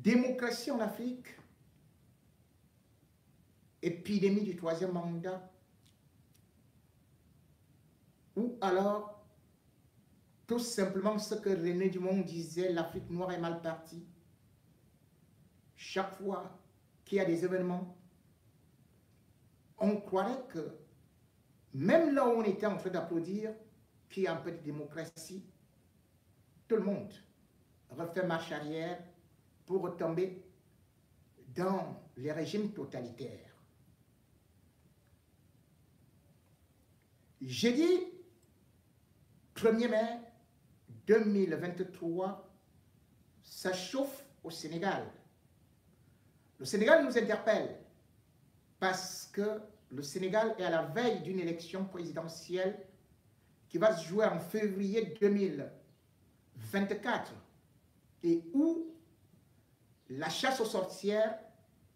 démocratie en Afrique, épidémie du troisième mandat, ou alors tout simplement ce que René Dumont disait, l'Afrique noire est mal partie. Chaque fois qu'il y a des événements, on croirait que même là où on était en train d'applaudir qu'il y a un peu de démocratie, tout le monde refait marche arrière pour retomber dans les régimes totalitaires. Jeudi 1er mai 2023, ça chauffe au Sénégal. Le Sénégal nous interpelle parce que le Sénégal est à la veille d'une élection présidentielle qui va se jouer en février 2024 et où la chasse aux sorcières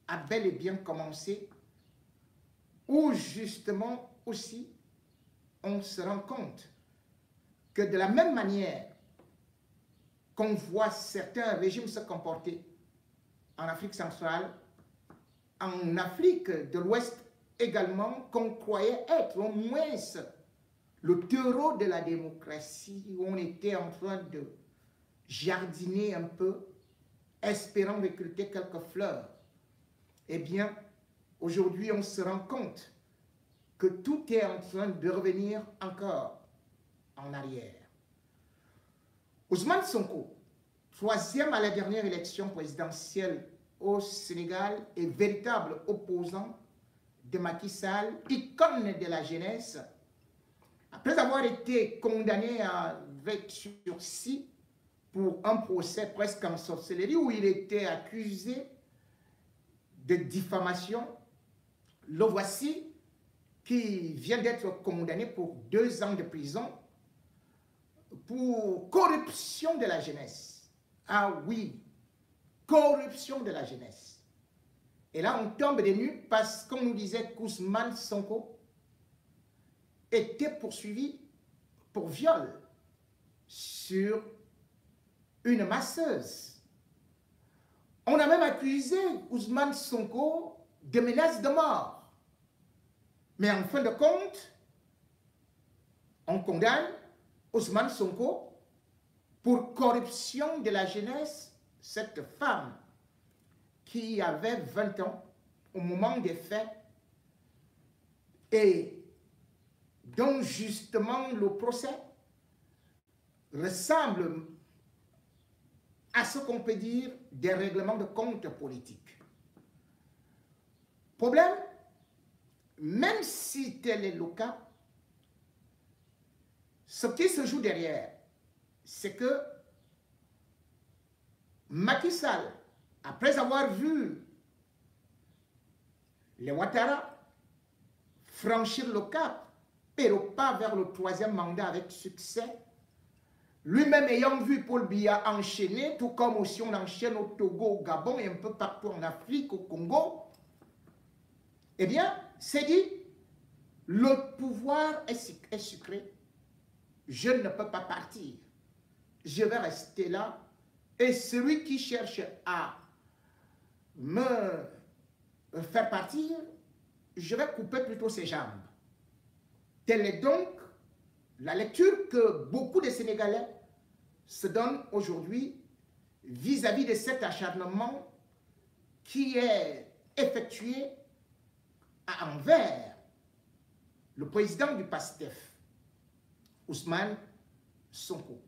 a bel et bien commencé, où justement aussi on se rend compte que de la même manière qu'on voit certains régimes se comporter en Afrique centrale, en Afrique de l'Ouest également, qu'on croyait être au moins le terreau de la démocratie, où on était en train de jardiner un peu, espérant récolter quelques fleurs. Eh bien, aujourd'hui, on se rend compte que tout est en train de revenir encore en arrière. Ousmane Sonko, troisième à la dernière élection présidentielle au Sénégal et véritable opposant de Macky Sall, icône de la jeunesse, après avoir été condamné avec sursis pour un procès presque en sorcellerie où il était accusé de diffamation, le voici qui vient d'être condamné pour 2 ans de prison pour corruption de la jeunesse. Ah oui, corruption de la jeunesse. Et là, on tombe des nues parce qu'on nous disait qu'Ousmane Sonko était poursuivi pour viol sur une masseuse. On a même accusé Ousmane Sonko de menaces de mort. Mais en fin de compte, on condamne Ousmane Sonko pour corruption de la jeunesse, cette femme qui avait 20 ans au moment des faits et dont justement le procès ressemble à ce qu'on peut dire des règlements de compte politiques. Problème, même si tel est le cas, ce qui se joue derrière, c'est que Macky Sall, après avoir vu les Ouattara franchir le cap et le pas vers le 3e mandat avec succès, lui-même ayant vu Paul Biya enchaîner, tout comme aussi on enchaîne au Togo, au Gabon et un peu partout en Afrique, au Congo, eh bien, c'est dit, le pouvoir est sucré. Je ne peux pas partir. Je vais rester là. Et celui qui cherche à me faire partir, je vais couper plutôt ses jambes. Telle est donc la lecture que beaucoup de Sénégalais se donnent aujourd'hui vis-à-vis de cet acharnement qui est effectué envers le président du PASTEF, Ousmane Sonko.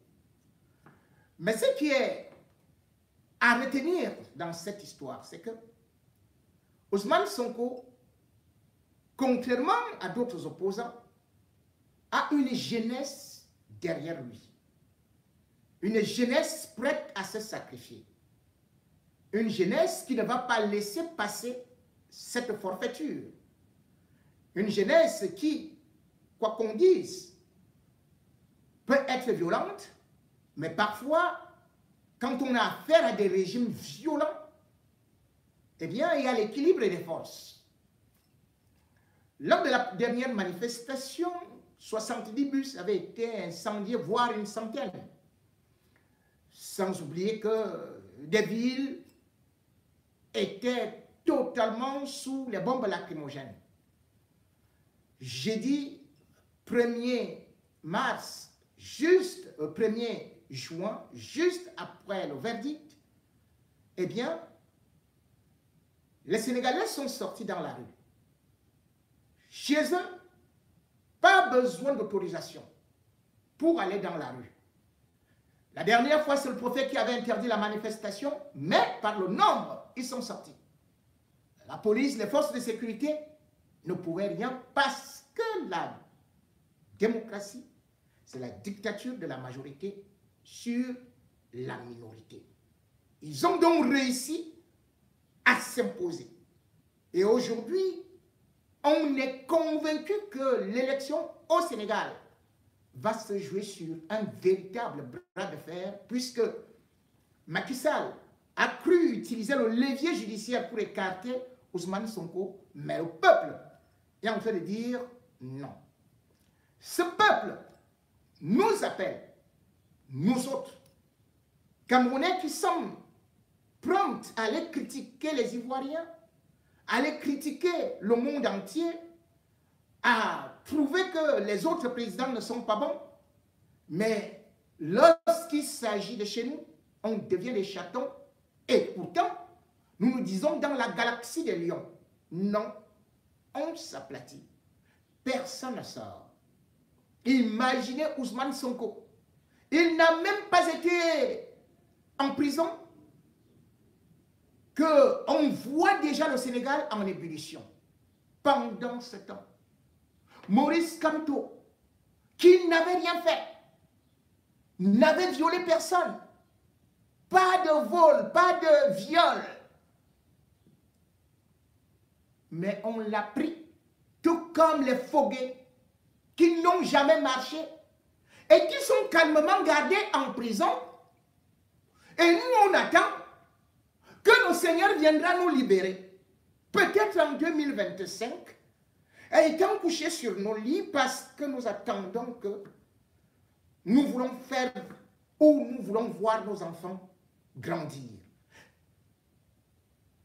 Mais ce qui est à retenir dans cette histoire, c'est que Ousmane Sonko, contrairement à d'autres opposants, a une jeunesse derrière lui. Une jeunesse prête à se sacrifier. Une jeunesse qui ne va pas laisser passer cette forfaiture. Une jeunesse qui, quoi qu'on dise, peut être violente, mais parfois, quand on a affaire à des régimes violents, eh bien, il y a l'équilibre des forces. Lors de la dernière manifestation, 70 bus avaient été incendiés, voire une centaine. Sans oublier que des villes était totalement sous les bombes lacrymogènes. J'ai dit 1er mars, juste 1er juin, juste après le verdict, eh bien, les Sénégalais sont sortis dans la rue. Chez eux, pas besoin d'autorisation pour aller dans la rue. La dernière fois, c'est le prophète qui avait interdit la manifestation, mais par le nombre, ils sont sortis. La police, les forces de sécurité ne pouvaient rien parce que la démocratie, c'est la dictature de la majorité sur la minorité. Ils ont donc réussi à s'imposer. Et aujourd'hui, on est convaincu que l'élection au Sénégal va se jouer sur un véritable bras de fer, puisque Macky Sall a cru utiliser le levier judiciaire pour écarter Ousmane Sonko, mais le peuple est en train de dire non. Ce peuple nous appelle, nous autres, Camerounais qui sommes prompts à aller critiquer les Ivoiriens, à aller critiquer le monde entier, à trouver que les autres présidents ne sont pas bons. Mais lorsqu'il s'agit de chez nous, on devient des chatons. Et pourtant, nous nous disons dans la galaxie des lions, non, on s'aplatit. Personne ne sort. Imaginez Ousmane Sonko. Il n'a même pas été en prison qu'on voit déjà le Sénégal en ébullition. Pendant ce temps, Maurice Kamto, qui n'avait rien fait, n'avait violé personne, pas de vol, pas de viol, mais on l'a pris, tout comme les Foguets, qui n'ont jamais marché et qui sont calmement gardés en prison. Et nous, on attend que le Seigneur viendra nous libérer. Peut-être en 2025, étant couchés sur nos lits parce que nous attendons que nous voulons faire ou nous voulons voir nos enfants grandir.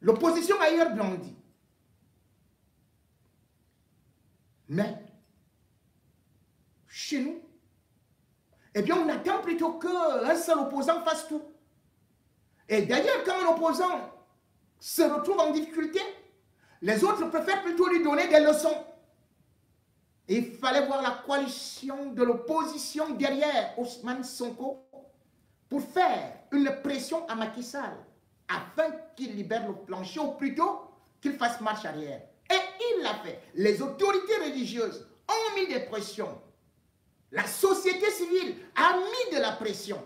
L'opposition ailleurs grandit. Mais, chez nous, eh bien, on attend plutôt qu'un seul opposant fasse tout. Et d'ailleurs, quand un opposant se retrouve en difficulté, les autres préfèrent plutôt lui donner des leçons. Il fallait voir la coalition de l'opposition derrière Ousmane Sonko pour faire une pression à Macky Sall afin qu'il libère le plancher ou plutôt qu'il fasse marche arrière. Et il l'a fait. Les autorités religieuses ont mis des pressions. La société civile a mis de la pression.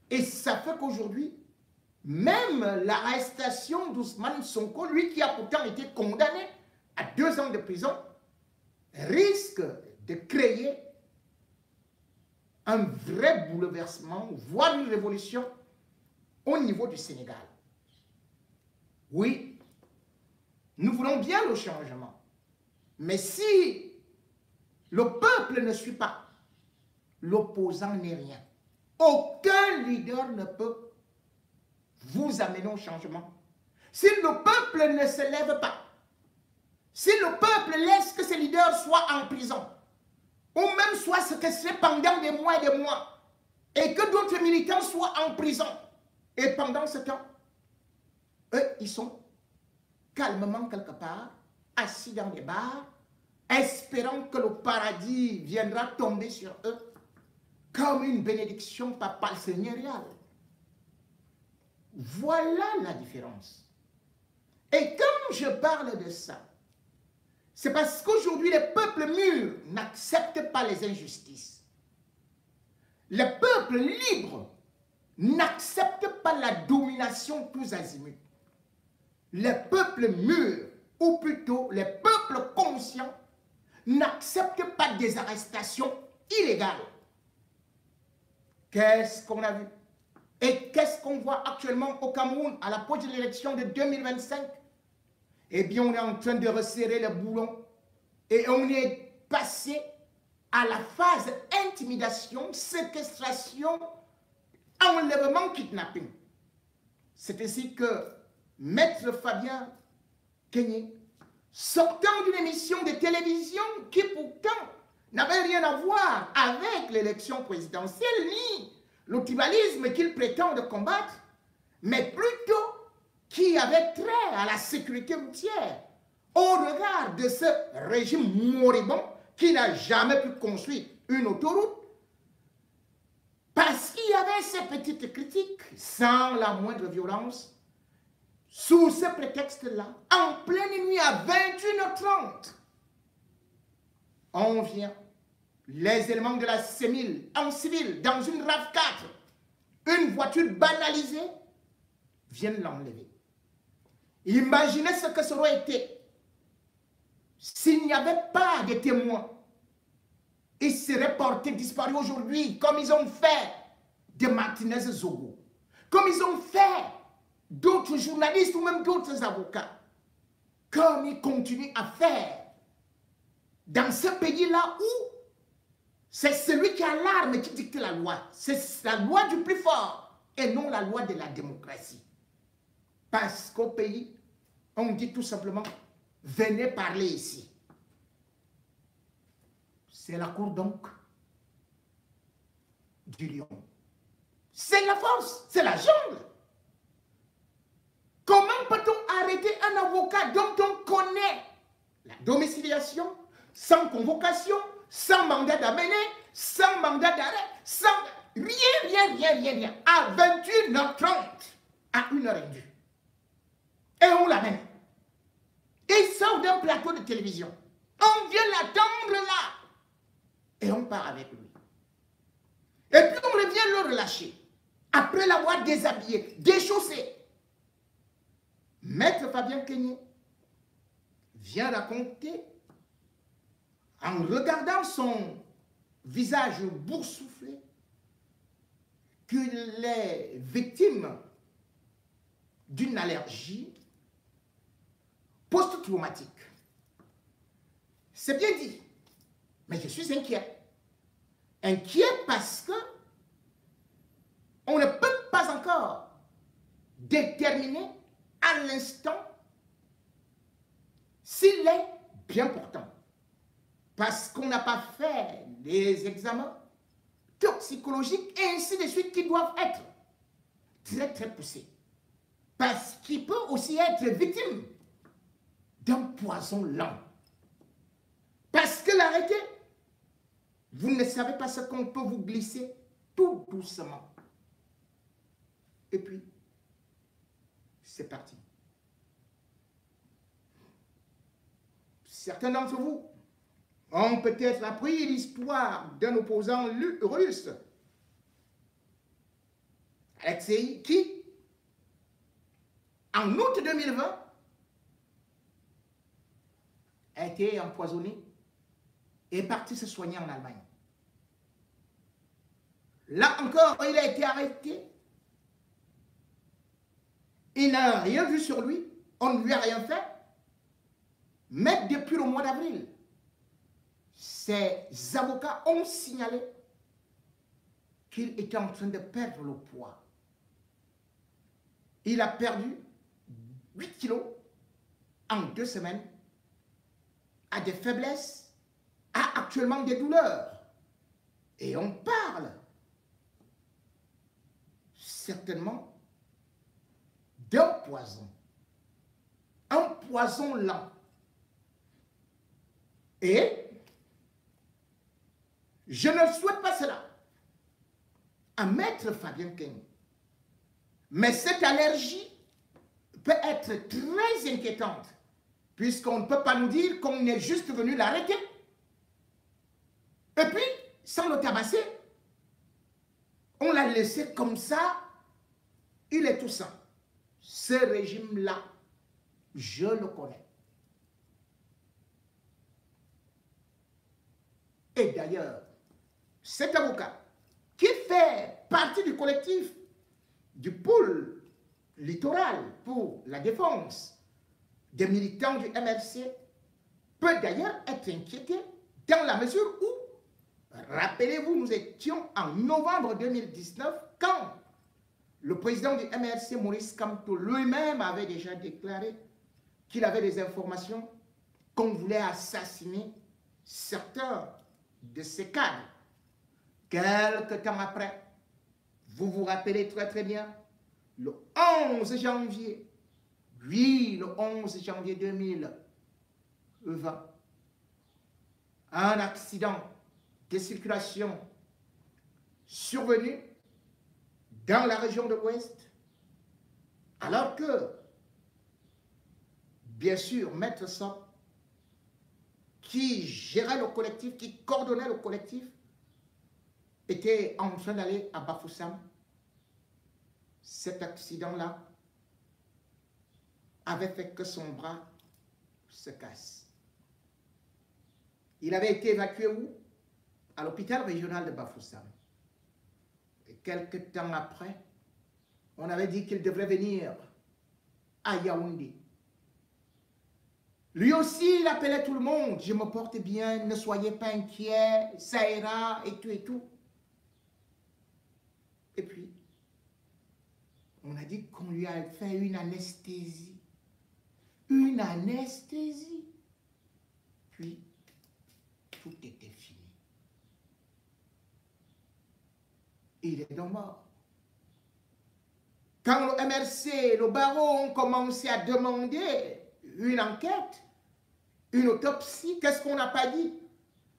Et ça fait qu'aujourd'hui, même l'arrestation d'Ousmane Sonko, lui qui a pourtant été condamné à 2 ans de prison, risque de créer un vrai bouleversement, voire une révolution au niveau du Sénégal. Oui, nous voulons bien le changement. Mais si le peuple ne suit pas, l'opposant n'est rien. Aucun leader ne peut vous amener au changement. Si le peuple ne se lève pas, si le peuple laisse que ses leaders soient en prison, ou même soient séquestrés pendant des mois et des mois, et que d'autres militants soient en prison, et pendant ce temps, eux, ils sont calmement quelque part, assis dans des bars, espérant que le paradis viendra tomber sur eux, comme une bénédiction papale seigneuriale. Voilà la différence. Et quand je parle de ça, c'est parce qu'aujourd'hui, les peuples mûrs n'acceptent pas les injustices. Les peuples libres n'acceptent pas la domination tous azimuts. Les peuples mûrs, ou plutôt les peuples conscients, n'acceptent pas des arrestations illégales. Qu'est-ce qu'on a vu? Et qu'est-ce qu'on voit actuellement au Cameroun à l'approche de l'élection de 2025? Eh bien, on est en train de resserrer les boulons et on est passé à la phase intimidation, séquestration, enlèvement, kidnapping. C'est ainsi que Maître Fabien Kenyé, sortant d'une émission de télévision qui pourtant n'avait rien à voir avec l'élection présidentielle ni le tribalisme qu'il prétend de combattre, mais plutôt qui avait trait à la sécurité routière au regard de ce régime moribond qui n'a jamais pu construire une autoroute parce qu'il y avait ces petites critiques sans la moindre violence. Sous ce prétexte-là, en pleine nuit à 21h30, on vient, les éléments de la CEMIL en civil, dans une RAV4, une voiture banalisée, viennent l'enlever. Imaginez ce que ça aurait été s'il n'y avait pas de témoins. Ils seraient portés disparus aujourd'hui, comme ils ont fait de Martinez Zogo, comme ils ont fait d'autres journalistes ou même d'autres avocats, comme ils continuent à faire dans ce pays-là où c'est celui qui a l'arme qui dicte la loi. C'est la loi du plus fort et non la loi de la démocratie. Parce qu'au pays, on dit tout simplement, venez parler ici. C'est la cour donc du lion. C'est la force, c'est la jungle. Comment peut-on arrêter un avocat dont on connaît la domiciliation, sans convocation, sans mandat d'amener, sans mandat d'arrêt, sans rien, à 21h30, à 1h30. Et on l'amène. Il sort d'un plateau de télévision. On vient l'attendre là. Et on part avec lui. Et puis on revient le relâcher. Après l'avoir déshabillé, déchaussé. Maître Fabien Kenyé vient raconter, en regardant son visage boursouflé, qu'il est victime d'une allergie post-traumatique. C'est bien dit, mais je suis inquiet. Inquiet parce que on ne peut pas encore déterminer à l'instant s'il est bien portant. Parce qu'on n'a pas fait des examens toxicologiques et ainsi de suite qui doivent être très poussés. Parce qu'il peut aussi être victime d'un poison lent. Parce que l'arrêté, vous ne savez pas ce qu'on peut vous glisser tout doucement. Et puis, c'est parti. Certains d'entre vous ont peut-être appris l'histoire d'un opposant russe, Alexei, qui, en août 2020, a été empoisonné et est parti se soigner en Allemagne. Là encore, il a été arrêté. Il n'a rien vu sur lui. On ne lui a rien fait. Mais depuis le mois d'avril, ses avocats ont signalé qu'il était en train de perdre le poids. Il a perdu 8 kilos en 2 semaines, a des faiblesses, a actuellement des douleurs. Et on parle certainement d'un poison. Un poison lent. Et je ne souhaite pas cela à Maître Fabien Kenyé. Mais cette allergie peut être très inquiétante, puisqu'on ne peut pas nous dire qu'on est juste venu l'arrêter. Et puis, sans le tabasser, on l'a laissé comme ça, il est tout sain. Ce régime-là, je le connais. Et d'ailleurs, cet avocat, qui fait partie du collectif du pôle littoral pour la défense des militants du MRC, peut d'ailleurs être inquiété dans la mesure où, rappelez-vous, nous étions en novembre 2019 quand Le président du MRC, Maurice Kamto, lui-même avait déjà déclaré qu'il avait des informations qu'on voulait assassiner certains de ses cadres. Quelque temps après, vous vous rappelez très très bien, le 11 janvier, oui, le 11 janvier 2020, un accident de circulation survenu dans la région de l'Ouest, alors que, bien sûr, Maître Sop, qui gérait le collectif, qui coordonnait le collectif, était en train d'aller à Bafoussam. Cet accident-là avait fait que son bras se casse. Il avait été évacué où? À l'hôpital régional de Bafoussam. Et quelques temps après, on avait dit qu'il devrait venir à Yaoundé. Lui aussi, il appelait tout le monde. Je me porte bien, ne soyez pas inquiets, ça ira, et tout et tout. Et puis, on a dit qu'on lui a fait une anesthésie. Une anesthésie. Puis, tout était fini. Il est donc mort. Quand le MRC, le barreau ont commencé à demander une enquête, une autopsie, qu'est-ce qu'on n'a pas dit?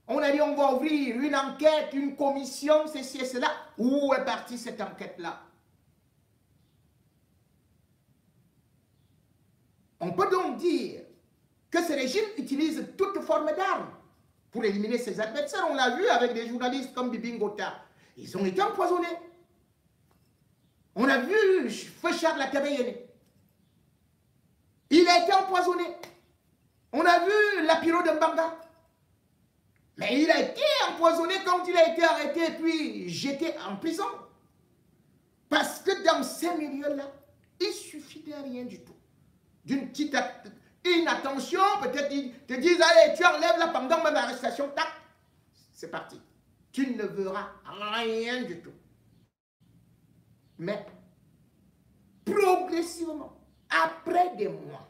On a dit on va ouvrir une enquête, une commission, ceci et cela. Où est partie cette enquête-là? On peut donc dire que ce régime utilise toute forme d'armes pour éliminer ses adversaires. On l'a vu avec des journalistes comme Bibi Ngota. Ils ont été empoisonnés. On a vu Feu Charles Latabeyene. Il a été empoisonné. On a vu Lapiro de Mbanga. Mais il a été empoisonné quand il a été arrêté et puis jeté en prison. Parce que dans ces milieux-là, il suffit de rien du tout. D'une petite inattention, peut-être ils te disent, allez, tu enlèves là pendant même l'arrestation, tac, c'est parti. Tu ne verras rien du tout. Mais, progressivement, après des mois,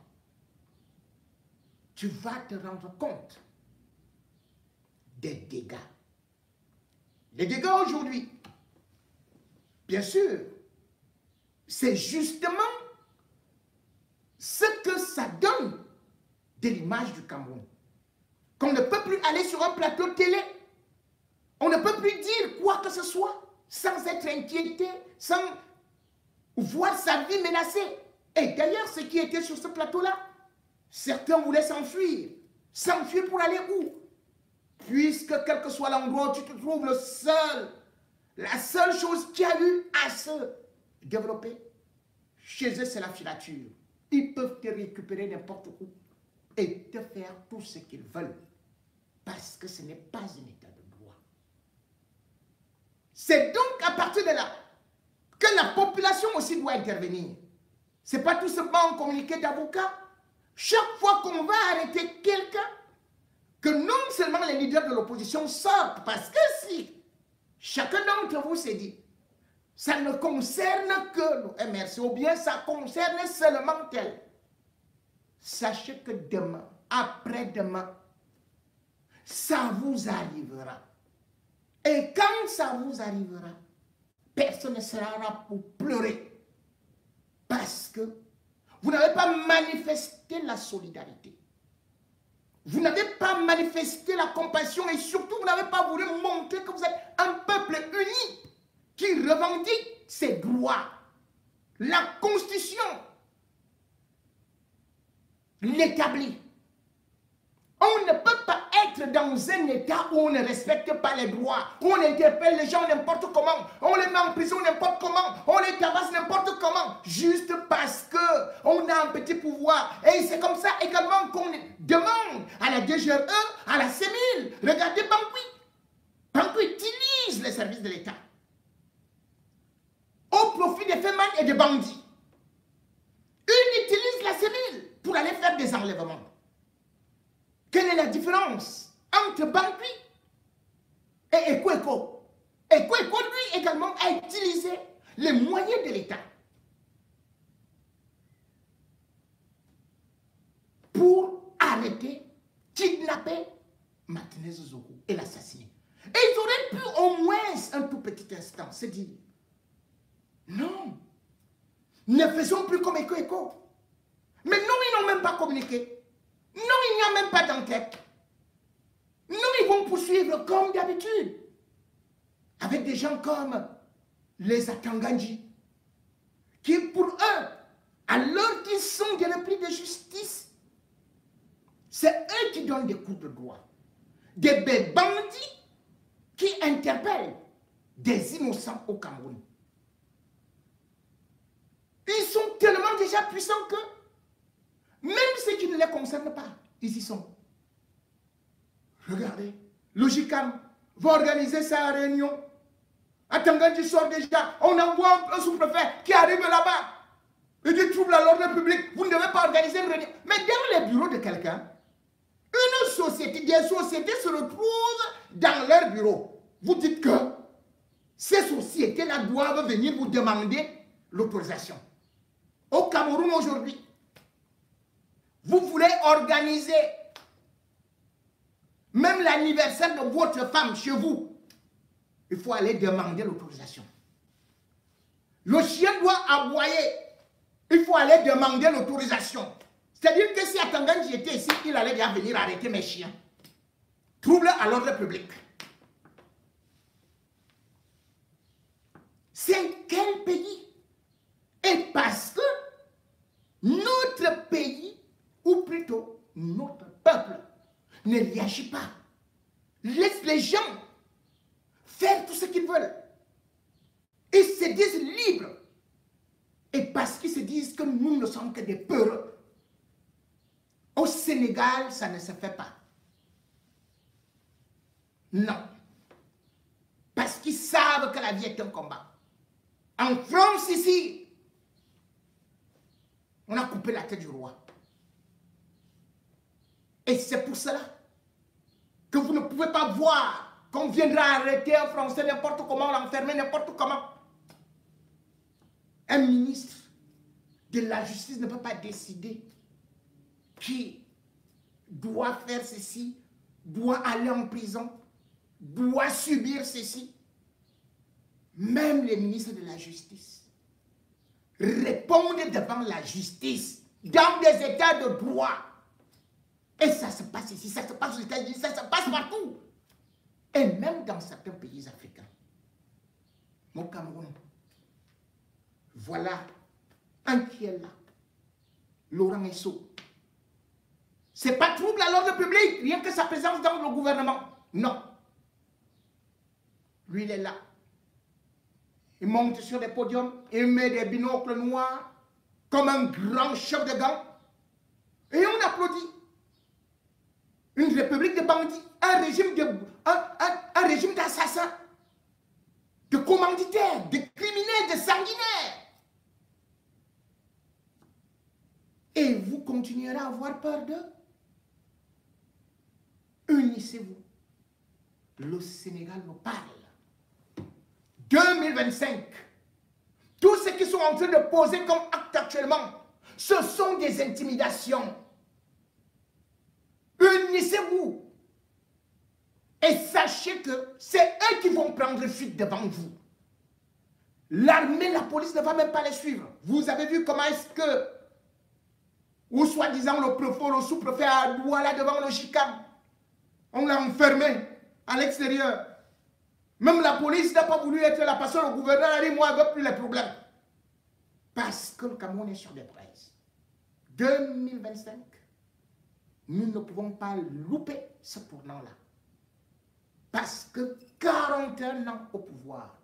tu vas te rendre compte des dégâts. Les dégâts aujourd'hui, bien sûr, c'est justement ce que ça donne de l'image du Cameroun. Qu'on ne peut plus aller sur un plateau télé, on ne peut plus dire quoi que ce soit sans être inquiété, sans voir sa vie menacée. Et d'ailleurs, ceux qui étaient sur ce plateau-là, certains voulaient s'enfuir. S'enfuir pour aller où? Puisque quel que soit l'endroit où tu te trouves, la seule chose qui a eu à se développer, chez eux, c'est la filature. Ils peuvent te récupérer n'importe où et te faire tout ce qu'ils veulent. Parce que ce n'est pas un état de droit. C'est donc à partir de là que la population aussi doit intervenir. Ce n'est pas tout simplement un communiqué d'avocat. Chaque fois qu'on va arrêter quelqu'un, que non seulement les leaders de l'opposition sortent, parce que si chacun d'entre vous s'est dit, ça ne concerne que le MRC, ou bien ça concerne seulement tel. Sachez que demain, après-demain, ça vous arrivera. Et quand ça vous arrivera, personne ne sera là pour pleurer. Parce que vous n'avez pas manifesté la solidarité. Vous n'avez pas manifesté la compassion et surtout, vous n'avez pas voulu montrer que vous êtes un peuple uni qui revendique ses droits. La Constitution l'établit. On ne peut pas être dans un état où on ne respecte pas les droits, où on interpelle les gens n'importe comment, on les met en prison n'importe comment, on les tabasse n'importe comment, juste parce qu'on a un petit pouvoir. Et c'est comme ça également qu'on demande à la DGE, à la CEMIL, regardez Bangui. Bangui utilise les services de l'État au profit des femmes et des bandits. Ils utilisent la CEMIL pour aller faire des enlèvements. Quelle est la différence entre Bangui et Ekweko? Ekweko, lui, également, a utilisé les moyens de l'État pour arrêter, kidnapper Martinez Zogo et l'assassiner. Et ils auraient pu au moins un tout petit instant se dire, non, ne faisons plus comme Éco. Mais non, ils n'ont même pas communiqué. Non, il n'y a même pas d'enquête. Non, ils vont poursuivre comme d'habitude. Avec des gens comme les Atangandji, qui pour eux, alors qu'ils sont des repris de justice, c'est eux qui donnent des coups de doigt. Des bandits qui interpellent des innocents au Cameroun. Ils sont tellement déjà puissants que même ceux qui ne les concernent pas, ils y sont. Regardez, le JICAM va organiser sa réunion. Atangandji sort déjà, on envoie un sous-préfet qui arrive là-bas. Il dit trouble à l'ordre public, vous ne devez pas organiser une réunion. Mais dans les bureaux de quelqu'un, une société, des sociétés se retrouvent dans leur bureau. Vous dites que ces sociétés-là doivent venir vous demander l'autorisation. Au Cameroun aujourd'hui, vous voulez organiser même l'anniversaire de votre femme chez vous, il faut aller demander l'autorisation. Le chien doit aboyer, il faut aller demander l'autorisation. C'est-à-dire que si Atangandji était ici, il allait déjà venir arrêter mes chiens. Trouble à l'ordre public. C'est quel pays? Et parce que notre pays, ou plutôt notre peuple, ne réagit pas. Laisse les gens faire tout ce qu'ils veulent. Ils se disent libres. Et parce qu'ils se disent que nous ne sommes que des peureux. Au Sénégal, ça ne se fait pas. Non. Parce qu'ils savent que la vie est un combat. En France, ici, on a coupé la tête du roi. Et c'est pour cela que vous ne pouvez pas voir qu'on viendra arrêter un Français n'importe comment, l'enfermer n'importe comment. Un ministre de la justice ne peut pas décider qui doit faire ceci, doit aller en prison, doit subir ceci. Même les ministres de la justice répondent devant la justice dans des états de droit. Et ça se passe ici, ça se passe aux États-Unis, ça se passe partout. Et même dans certains pays africains. Mon Cameroun, voilà un qui est là. Laurent Esso. C'est pas trouble à l'ordre public, rien que sa présence dans le gouvernement. Non. Lui, il est là. Il monte sur des podiums, il met des binocles noirs, comme un grand chef de gang. Et on applaudit. Une république de bandits, un régime d'assassins, de commanditaires, de criminels, de sanguinaires. Et vous continuerez à avoir peur d'eux. Unissez-vous. Le Sénégal nous parle. 2025. Tout ce qu'ils sont en train de poser comme acte actuellement, ce sont des intimidations. Unissez-vous. Et sachez que c'est eux qui vont prendre fuite devant vous. L'armée, la police ne va même pas les suivre. Vous avez vu comment est-ce que, ou soi-disant le préfet, le sous-préfet à Douala devant le JICAM, on l'a enfermé à l'extérieur. Même la police n'a pas voulu être là parce que le gouverneur a dit, moi, je ne veux plus les problèmes. Parce que le Cameroun est sur des braises. 2025, nous ne pouvons pas louper ce tournant-là. Parce que 41 ans au pouvoir,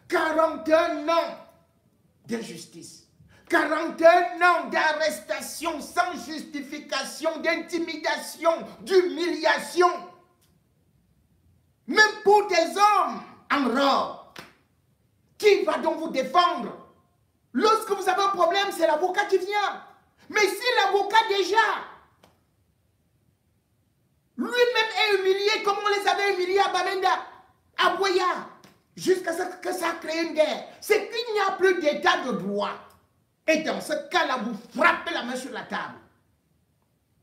41 ans d'injustice, 41 ans d'arrestation sans justification, d'intimidation, d'humiliation, même pour des hommes en robe. Qui va donc vous défendre? Lorsque vous avez un problème, c'est l'avocat qui vient. Mais si l'avocat déjà lui-même est humilié comme on les avait humiliés à Bamenda, à Boya, jusqu'à ce que ça crée une guerre. C'est qu'il n'y a plus d'état de droit. Et dans ce cas-là, vous frappez la main sur la table.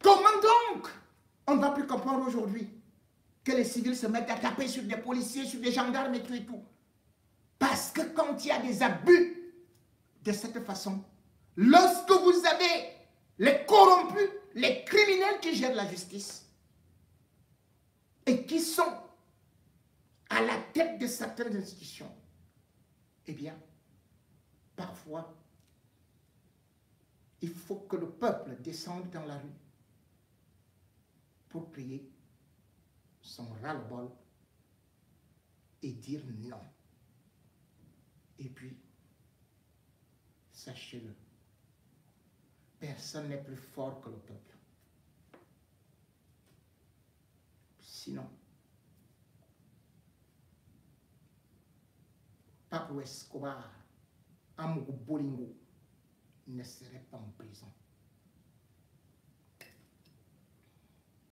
Comment donc on ne va plus comprendre aujourd'hui que les civils se mettent à taper sur des policiers, sur des gendarmes et tout et tout. Parce que quand il y a des abus de cette façon, lorsque vous avez les corrompus, les criminels qui gèrent la justice et qui sont à la tête de certaines institutions, eh bien, parfois, il faut que le peuple descende dans la rue pour crier son ras-le-bol et dire non. Et puis, sachez-le, personne n'est plus fort que le peuple. Sinon, Pablo Escobar, Amour Bolingo, ne serait pas en prison.